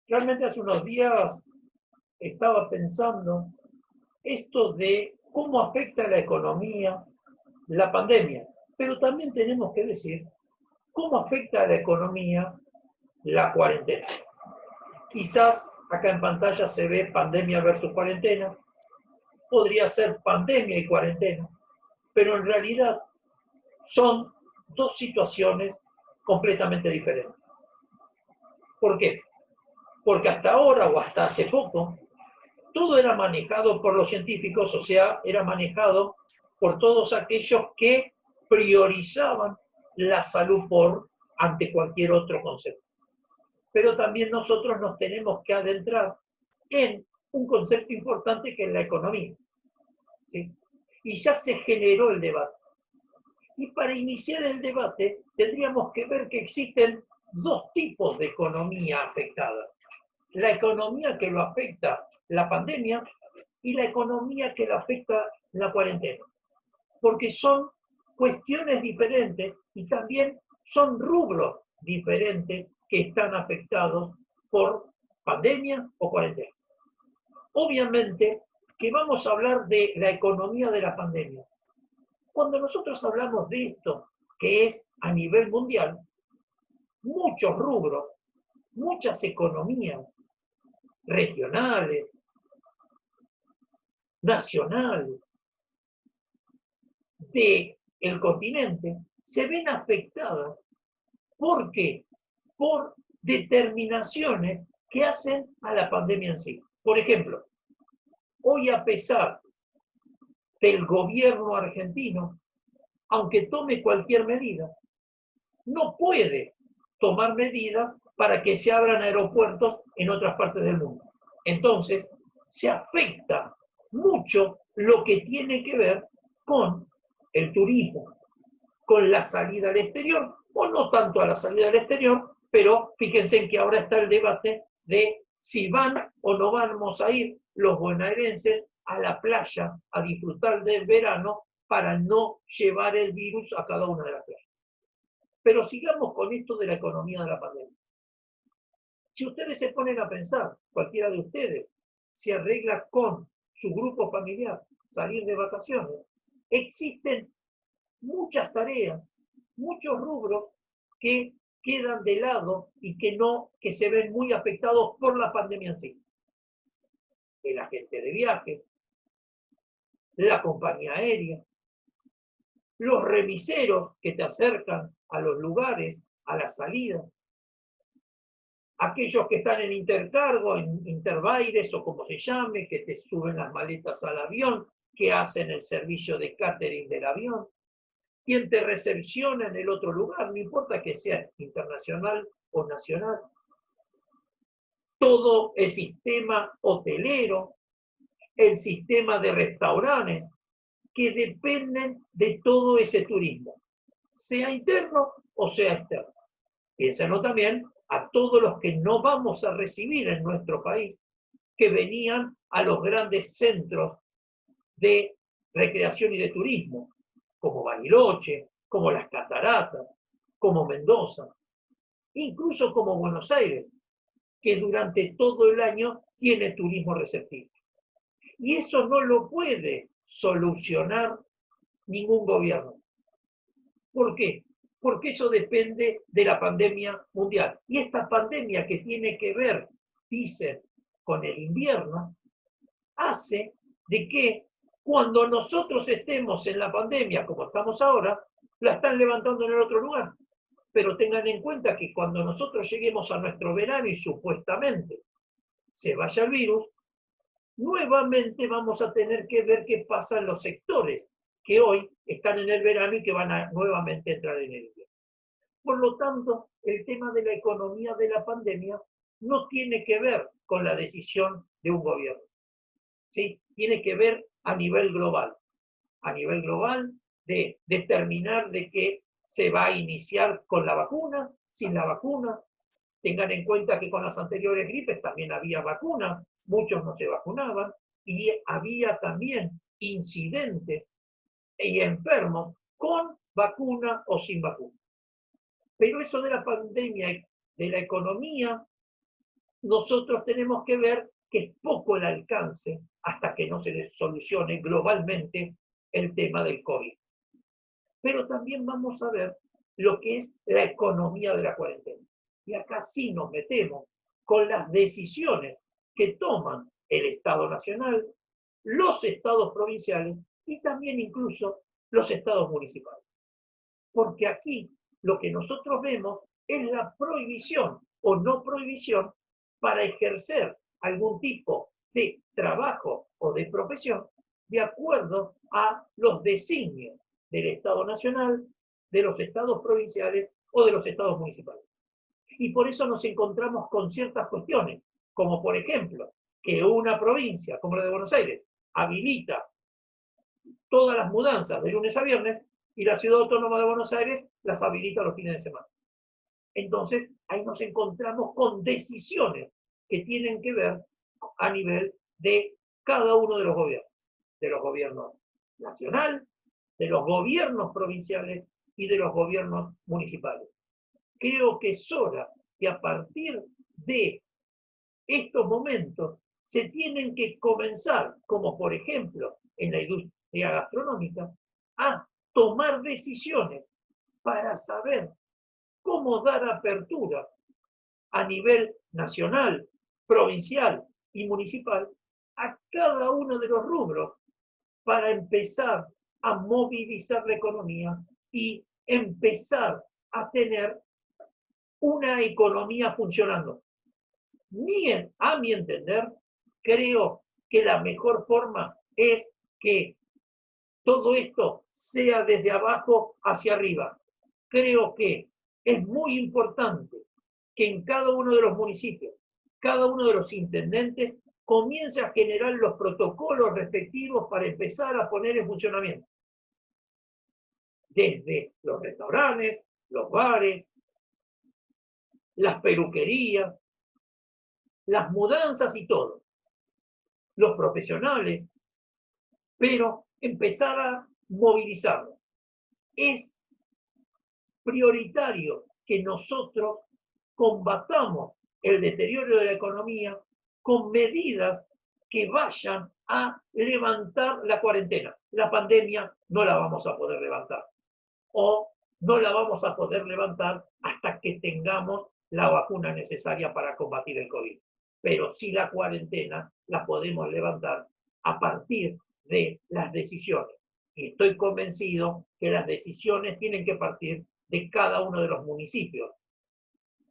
Realmente hace unos días estaba pensando esto de cómo afecta a la economía la pandemia, pero también tenemos que decir cómo afecta a la economía la cuarentena. Quizás acá en pantalla se ve pandemia versus cuarentena, podría ser pandemia y cuarentena, pero en realidad son dos situaciones completamente diferentes. ¿Por qué? Porque hasta ahora o hasta hace poco, todo era manejado por los científicos, o sea, era manejado por todos aquellos que priorizaban la salud por ante cualquier otro concepto. Pero también nosotros nos tenemos que adentrar en un concepto importante que es la economía, ¿sí? Y ya se generó el debate. Y para iniciar el debate tendríamos que ver que existen dos tipos de economía afectadas. La economía que lo afecta la pandemia y la economía que lo afecta la cuarentena. Porque son cuestiones diferentes y también son rubros diferentes que están afectados por pandemia o cuarentena. Obviamente que vamos a hablar de la economía de la pandemia. Cuando nosotros hablamos de esto, que es a nivel mundial, muchos rubros, muchas economías regionales, nacionales, del continente, se ven afectadas. ¿Por qué? Por determinaciones que hacen a la pandemia en sí. Por ejemplo, hoy a pesar del gobierno argentino, aunque tome cualquier medida, no puede tomar medidas para que se abran aeropuertos en otras partes del mundo. Entonces, se afecta mucho lo que tiene que ver con el turismo, con la salida al exterior, o no tanto a la salida al exterior, pero fíjense en que ahora está el debate de si van o no vamos a ir los bonaerenses a la playa a disfrutar del verano para no llevar el virus a cada una de las playas. Pero sigamos con esto de la economía de la pandemia. Si ustedes se ponen a pensar, cualquiera de ustedes se arregla con su grupo familiar, salir de vacaciones, existen muchas tareas, muchos rubros que quedan de lado y que se ven muy afectados por la pandemia en sí. El agente de viaje, la compañía aérea, los remiseros que te acercan a los lugares, a la salida, aquellos que están en intercargo, en interbaires o como se llame, que te suben las maletas al avión, que hacen el servicio de catering del avión, quien te recepciona en el otro lugar, no importa que sea internacional o nacional. Todo el sistema hotelero, el sistema de restaurantes, que dependen de todo ese turismo, sea interno o sea externo. Piénsenlo también a todos los que no vamos a recibir en nuestro país, que venían a los grandes centros de recreación y de turismo, como Bariloche, como las Cataratas, como Mendoza, incluso como Buenos Aires, que durante todo el año tiene turismo receptivo. Y eso no lo puede solucionar ningún gobierno. ¿Por qué? Porque eso depende de la pandemia mundial. Y esta pandemia que tiene que ver, dicen, con el invierno, hace de que cuando nosotros estemos en la pandemia, como estamos ahora, la están levantando en el otro lugar. Pero tengan en cuenta que cuando nosotros lleguemos a nuestro verano y supuestamente se vaya el virus, nuevamente vamos a tener que ver qué pasa en los sectores que hoy están en el verano y que van a nuevamente entrar en el invierno. Por lo tanto, el tema de la economía de la pandemia no tiene que ver con la decisión de un gobierno, ¿sí? Tiene que ver a nivel global de determinar de que se va a iniciar con la vacuna, sin la vacuna. Tengan en cuenta que con las anteriores gripes también había vacuna, muchos no se vacunaban, y había también incidentes y enfermos con vacuna o sin vacuna. Pero eso de la pandemia de la economía, nosotros tenemos que ver que es poco el alcance hasta que no se solucione globalmente el tema del COVID. Pero también vamos a ver lo que es la economía de la cuarentena. Y acá sí nos metemos con las decisiones que toman el Estado Nacional, los estados provinciales y también incluso los estados municipales. Porque aquí lo que nosotros vemos es la prohibición o no prohibición para ejercer algún tipo de trabajo o de profesión de acuerdo a los designios del Estado Nacional, de los estados provinciales o de los estados municipales. Y por eso nos encontramos con ciertas cuestiones, como por ejemplo, que una provincia como la de Buenos Aires habilita todas las mudanzas de lunes a viernes y la Ciudad Autónoma de Buenos Aires las habilita los fines de semana. Entonces, ahí nos encontramos con decisiones que tienen que ver a nivel de cada uno de los gobiernos nacional, de los gobiernos provinciales y de los gobiernos municipales. Creo que es hora que a partir de estos momentos se tienen que comenzar, como por ejemplo en la industria gastronómica, a tomar decisiones para saber cómo dar apertura a nivel nacional, provincial y municipal a cada uno de los rubros para empezar a movilizar la economía y empezar a tener una economía funcionando. A mi entender, creo que la mejor forma es que todo esto sea desde abajo hacia arriba. Creo que es muy importante que en cada uno de los municipios, cada uno de los intendentes comience a generar los protocolos respectivos para empezar a poner en funcionamiento. Desde los restaurantes, los bares, las peluquerías, las mudanzas y todo. Los profesionales, pero empezar a movilizarlo. Es prioritario que nosotros combatamos el deterioro de la economía con medidas que vayan a levantar la cuarentena. La pandemia no la vamos a poder levantar. O no la vamos a poder levantar hasta que tengamos la vacuna necesaria para combatir el COVID. Pero sí la cuarentena la podemos levantar a partir de las decisiones. Y estoy convencido que las decisiones tienen que partir de cada uno de los municipios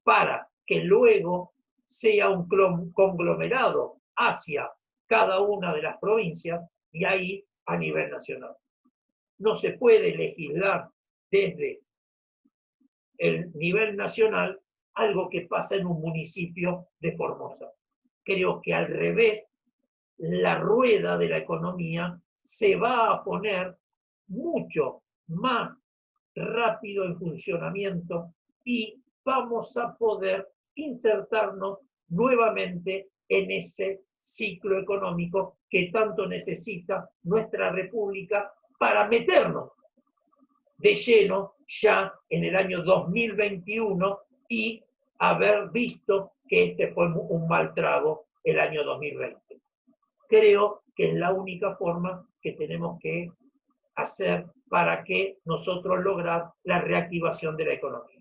para que luego sea un conglomerado hacia cada una de las provincias y ahí a nivel nacional. No se puede legislar desde el nivel nacional algo que pasa en un municipio de Formosa. Creo que al revés, la rueda de la economía se va a poner mucho más rápido en funcionamiento y vamos a poder insertarnos nuevamente en ese ciclo económico que tanto necesita nuestra república para meternos de lleno ya en el año 2021 y haber visto que este fue un mal trago el año 2020. Creo que es la única forma que tenemos que hacer para que nosotros lograr la reactivación de la economía.